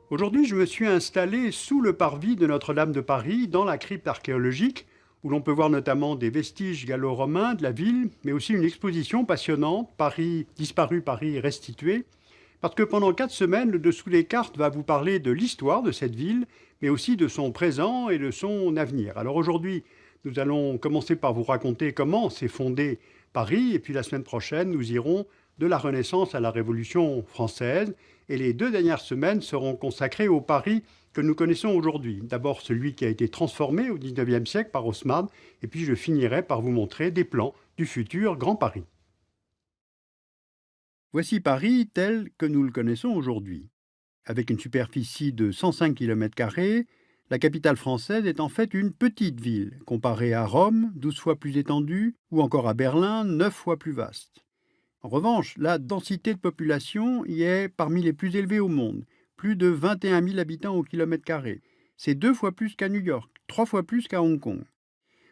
Aujourd'hui, je me suis installé sous le parvis de Notre-Dame de Paris, dans la crypte archéologique, où l'on peut voir notamment des vestiges gallo-romains de la ville, mais aussi une exposition passionnante, Paris disparu, Paris restitué, parce que pendant 4 semaines, le dessous des cartes va vous parler de l'histoire de cette ville, mais aussi de son présent et de son avenir. Alors aujourd'hui, nous allons commencer par vous raconter comment s'est fondé Paris, et puis la semaine prochaine, nous irons de la Renaissance à la Révolution française, et les 2 dernières semaines seront consacrées au Paris que nous connaissons aujourd'hui. D'abord celui qui a été transformé au XIXe siècle par Haussmann, et puis je finirai par vous montrer des plans du futur Grand Paris. Voici Paris tel que nous le connaissons aujourd'hui. Avec une superficie de 105 km², la capitale française est en fait une petite ville, comparée à Rome, 12 fois plus étendue, ou encore à Berlin, 9 fois plus vaste. En revanche, la densité de population y est parmi les plus élevées au monde, plus de 21 000 habitants au kilomètre carré. C'est 2 fois plus qu'à New York, 3 fois plus qu'à Hong Kong.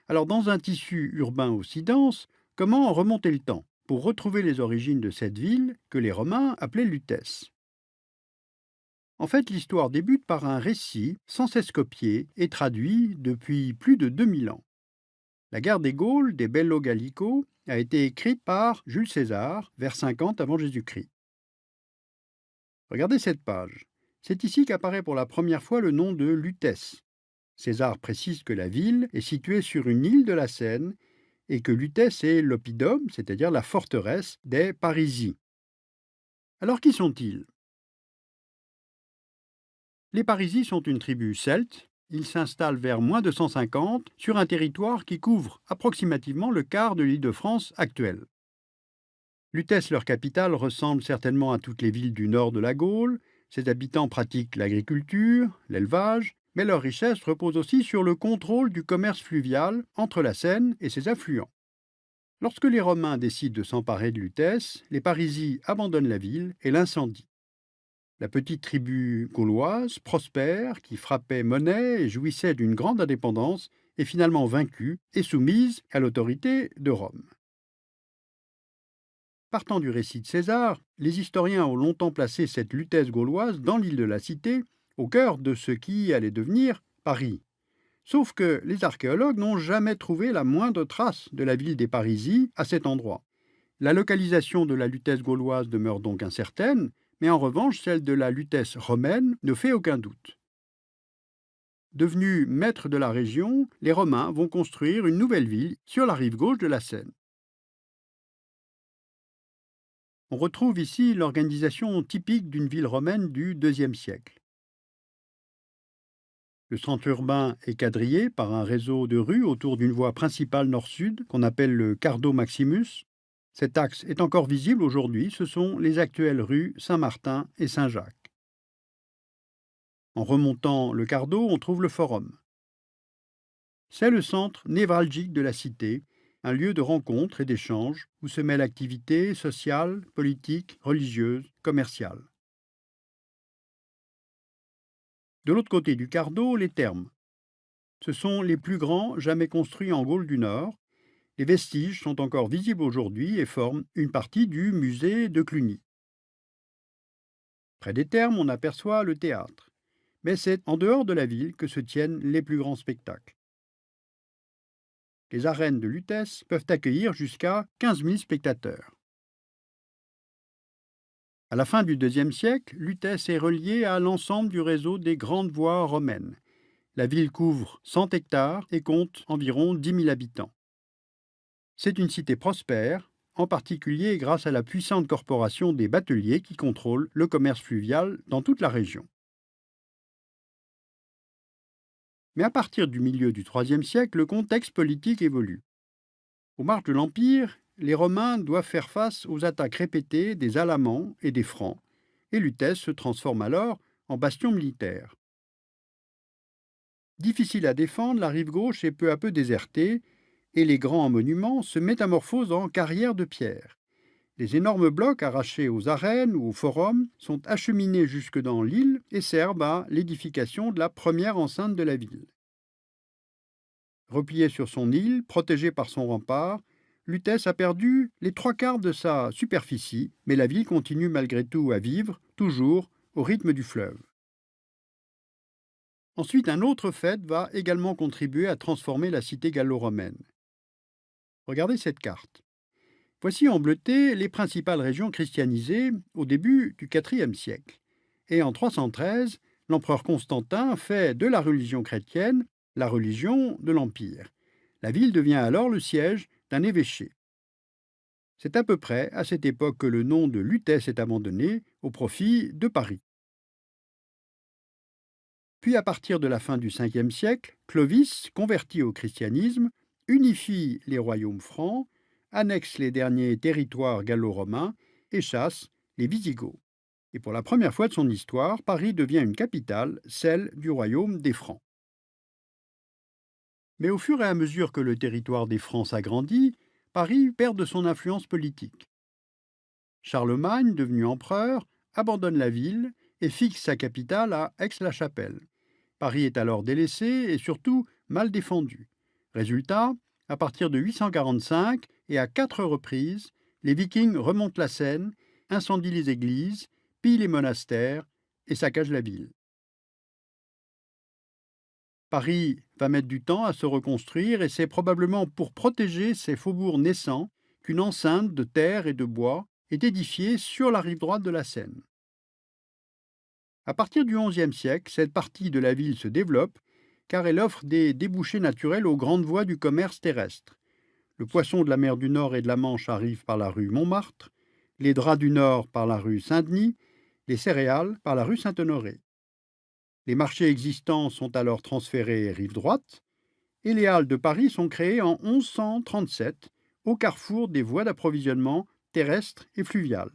Alors dans un tissu urbain aussi dense, comment remonter le temps pour retrouver les origines de cette ville que les Romains appelaient Lutèce? En fait, l'histoire débute par un récit sans cesse copié et traduit depuis plus de 2000 ans. La guerre des Gaules, des Bello Gallico, a été écrite par Jules César vers 50 avant Jésus-Christ. Regardez cette page. C'est ici qu'apparaît pour la première fois le nom de Lutèce. César précise que la ville est située sur une île de la Seine et que Lutèce est l'oppidum, c'est-à-dire la forteresse des Parisii. Alors qui sont-ils? Les Parisii sont une tribu celte. Ils s'installent vers -250 sur un territoire qui couvre approximativement le quart de l'Île-de-France actuelle. Lutèce, leur capitale, ressemble certainement à toutes les villes du nord de la Gaule. Ses habitants pratiquent l'agriculture, l'élevage, mais leur richesse repose aussi sur le contrôle du commerce fluvial entre la Seine et ses affluents. Lorsque les Romains décident de s'emparer de Lutèce, les Parisii abandonnent la ville et l'incendient. La petite tribu gauloise, prospère, qui frappait monnaie et jouissait d'une grande indépendance, est finalement vaincue et soumise à l'autorité de Rome. Partant du récit de César, les historiens ont longtemps placé cette Lutèce gauloise dans l'île de la Cité, au cœur de ce qui allait devenir Paris. Sauf que les archéologues n'ont jamais trouvé la moindre trace de la ville des Parisis à cet endroit. La localisation de la Lutèce gauloise demeure donc incertaine, mais en revanche celle de la Lutèce romaine ne fait aucun doute. Devenus maîtres de la région, les Romains vont construire une nouvelle ville sur la rive gauche de la Seine. On retrouve ici l'organisation typique d'une ville romaine du IIe siècle. Le centre urbain est quadrillé par un réseau de rues autour d'une voie principale nord-sud qu'on appelle le Cardo Maximus. Cet axe est encore visible aujourd'hui, ce sont les actuelles rues Saint-Martin et Saint-Jacques. En remontant le Cardo, on trouve le Forum. C'est le centre névralgique de la cité, un lieu de rencontre et d'échange où se mêlent activités sociales, politiques, religieuses, commerciales. De l'autre côté du Cardo, les thermes. Ce sont les plus grands jamais construits en Gaule du Nord. Les vestiges sont encore visibles aujourd'hui et forment une partie du musée de Cluny. Près des thermes, on aperçoit le théâtre. Mais c'est en dehors de la ville que se tiennent les plus grands spectacles. Les arènes de Lutèce peuvent accueillir jusqu'à 15 000 spectateurs. À la fin du IIe siècle, Lutèce est reliée à l'ensemble du réseau des grandes voies romaines. La ville couvre 100 hectares et compte environ 10 000 habitants. C'est une cité prospère, en particulier grâce à la puissante corporation des bateliers qui contrôle le commerce fluvial dans toute la région. Mais à partir du milieu du IIIe siècle, le contexte politique évolue. Aux marges de l'Empire, les Romains doivent faire face aux attaques répétées des Alamans et des Francs, et Lutèce se transforme alors en bastion militaire. Difficile à défendre, la rive gauche est peu à peu désertée, et les grands monuments se métamorphosent en carrières de pierre. Les énormes blocs arrachés aux arènes ou au forum sont acheminés jusque dans l'île et servent à l'édification de la première enceinte de la ville. Repliée sur son île, protégée par son rempart, Lutèce a perdu les 3/4 de sa superficie, mais la ville continue malgré tout à vivre, toujours au rythme du fleuve. Ensuite, un autre fait va également contribuer à transformer la cité gallo-romaine. Regardez cette carte. Voici en bleuté les principales régions christianisées au début du IVe siècle. Et en 313, l'empereur Constantin fait de la religion chrétienne la religion de l'Empire. La ville devient alors le siège d'un évêché. C'est à peu près à cette époque que le nom de Lutèce est abandonné au profit de Paris. Puis à partir de la fin du Ve siècle, Clovis, converti au christianisme, unifie les royaumes francs, annexe les derniers territoires gallo-romains et chasse les Visigoths. Et pour la première fois de son histoire, Paris devient une capitale, celle du royaume des Francs. Mais au fur et à mesure que le territoire des Francs s'agrandit, Paris perd de son influence politique. Charlemagne, devenu empereur, abandonne la ville et fixe sa capitale à Aix-la-Chapelle. Paris est alors délaissé et surtout mal défendu. Résultat, à partir de 845 et à 4 reprises, les Vikings remontent la Seine, incendient les églises, pillent les monastères et saccagent la ville. Paris va mettre du temps à se reconstruire et c'est probablement pour protéger ces faubourgs naissants qu'une enceinte de terre et de bois est édifiée sur la rive droite de la Seine. À partir du XIe siècle, cette partie de la ville se développe car elle offre des débouchés naturels aux grandes voies du commerce terrestre. Le poisson de la mer du Nord et de la Manche arrive par la rue Montmartre, les draps du Nord par la rue Saint-Denis, les céréales par la rue Saint-Honoré. Les marchés existants sont alors transférés rive droite et les halles de Paris sont créées en 1137 au carrefour des voies d'approvisionnement terrestres et fluviales.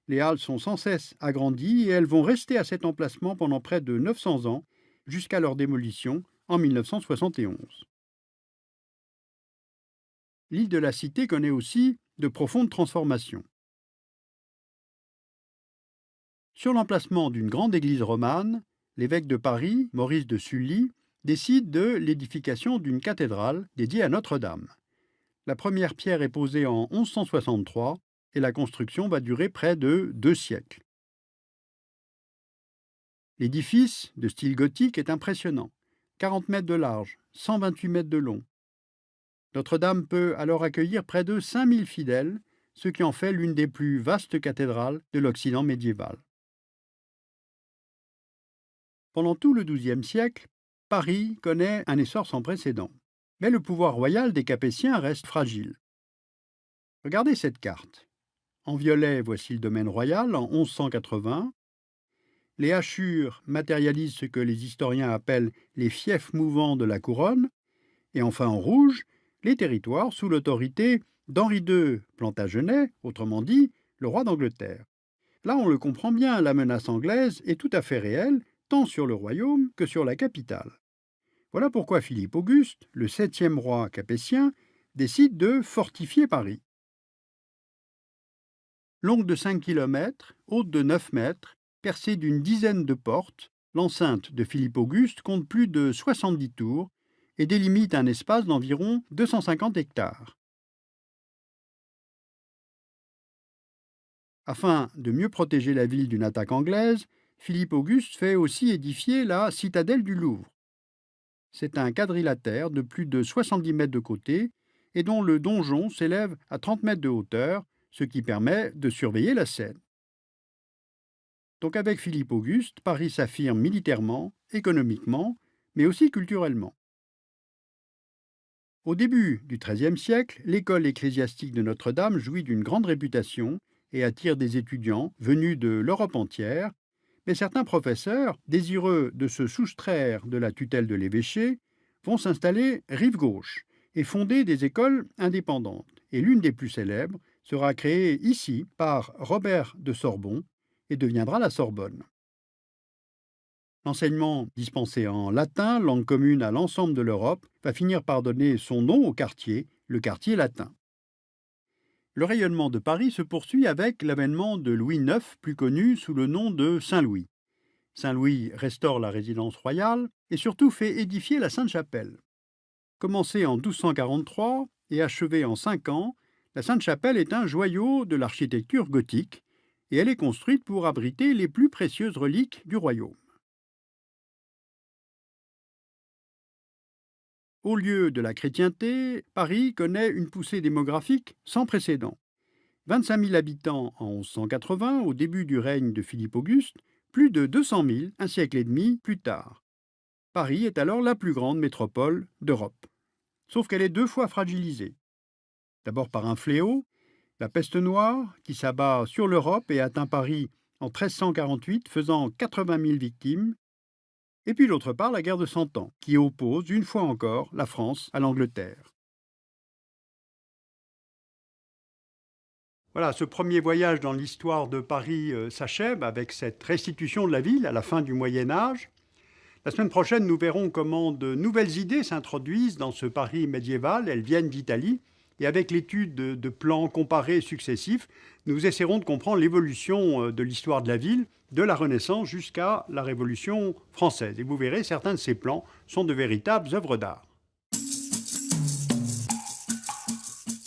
Les halles sont sans cesse agrandies et elles vont rester à cet emplacement pendant près de 900 ans jusqu'à leur démolition en 1971. L'île de la Cité connaît aussi de profondes transformations. Sur l'emplacement d'une grande église romane, l'évêque de Paris, Maurice de Sully, décide de l'édification d'une cathédrale dédiée à Notre-Dame. La première pierre est posée en 1163 et la construction va durer près de 2 siècles. L'édifice, de style gothique, est impressionnant. 40 mètres de large, 128 mètres de long. Notre-Dame peut alors accueillir près de 5000 fidèles, ce qui en fait l'une des plus vastes cathédrales de l'Occident médiéval. Pendant tout le XIIe siècle, Paris connaît un essor sans précédent. Mais le pouvoir royal des Capétiens reste fragile. Regardez cette carte. En violet, voici le domaine royal en 1180. Les hachures matérialisent ce que les historiens appellent les fiefs mouvants de la couronne. Et enfin en rouge, les territoires sous l'autorité d'Henri II Plantagenet, autrement dit, le roi d'Angleterre. Là, on le comprend bien, la menace anglaise est tout à fait réelle, tant sur le royaume que sur la capitale. Voilà pourquoi Philippe Auguste, le 7e roi capétien, décide de fortifier Paris. Longue de 5 km, haute de 9 mètres, percée d'une dizaine de portes, l'enceinte de Philippe Auguste compte plus de 70 tours et délimite un espace d'environ 250 hectares. Afin de mieux protéger la ville d'une attaque anglaise, Philippe Auguste fait aussi édifier la citadelle du Louvre. C'est un quadrilatère de plus de 70 mètres de côté et dont le donjon s'élève à 30 mètres de hauteur, ce qui permet de surveiller la Seine. Donc avec Philippe Auguste, Paris s'affirme militairement, économiquement, mais aussi culturellement. Au début du XIIIe siècle, l'école ecclésiastique de Notre-Dame jouit d'une grande réputation et attire des étudiants venus de l'Europe entière, mais certains professeurs, désireux de se soustraire de la tutelle de l'évêché, vont s'installer rive gauche et fonder des écoles indépendantes. Et l'une des plus célèbres sera créée ici par Robert de Sorbon et deviendra la Sorbonne. L'enseignement dispensé en latin, langue commune à l'ensemble de l'Europe, va finir par donner son nom au quartier, le quartier latin. Le rayonnement de Paris se poursuit avec l'avènement de Louis IX, plus connu sous le nom de Saint-Louis. Saint-Louis restaure la résidence royale et surtout fait édifier la Sainte-Chapelle. Commencée en 1243 et achevée en 5 ans, la Sainte-Chapelle est un joyau de l'architecture gothique et elle est construite pour abriter les plus précieuses reliques du royaume. Au lieu de la chrétienté, Paris connaît une poussée démographique sans précédent. 25 000 habitants en 1180, au début du règne de Philippe Auguste, plus de 200 000 un siècle et demi plus tard. Paris est alors la plus grande métropole d'Europe. Sauf qu'elle est 2 fois fragilisée. D'abord par un fléau, la peste noire, qui s'abat sur l'Europe et atteint Paris en 1348, faisant 80 000 victimes. Et puis d'autre part, la guerre de Cent Ans, qui oppose une fois encore la France à l'Angleterre. Voilà, ce premier voyage dans l'histoire de Paris s'achève avec cette restitution de la ville à la fin du Moyen Âge. La semaine prochaine, nous verrons comment de nouvelles idées s'introduisent dans ce Paris médiéval. Elles viennent d'Italie. Et avec l'étude de plans comparés successifs, nous essaierons de comprendre l'évolution de l'histoire de la ville, de la Renaissance jusqu'à la Révolution française. Et vous verrez, certains de ces plans sont de véritables œuvres d'art.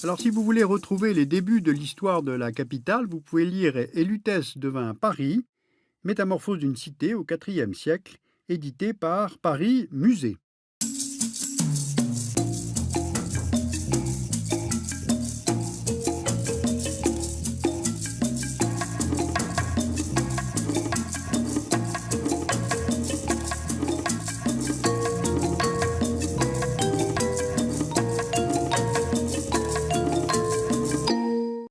Alors si vous voulez retrouver les débuts de l'histoire de la capitale, vous pouvez lire Et Lutèce devint Paris, Métamorphose d'une cité au IVe siècle, édité par Paris Musée.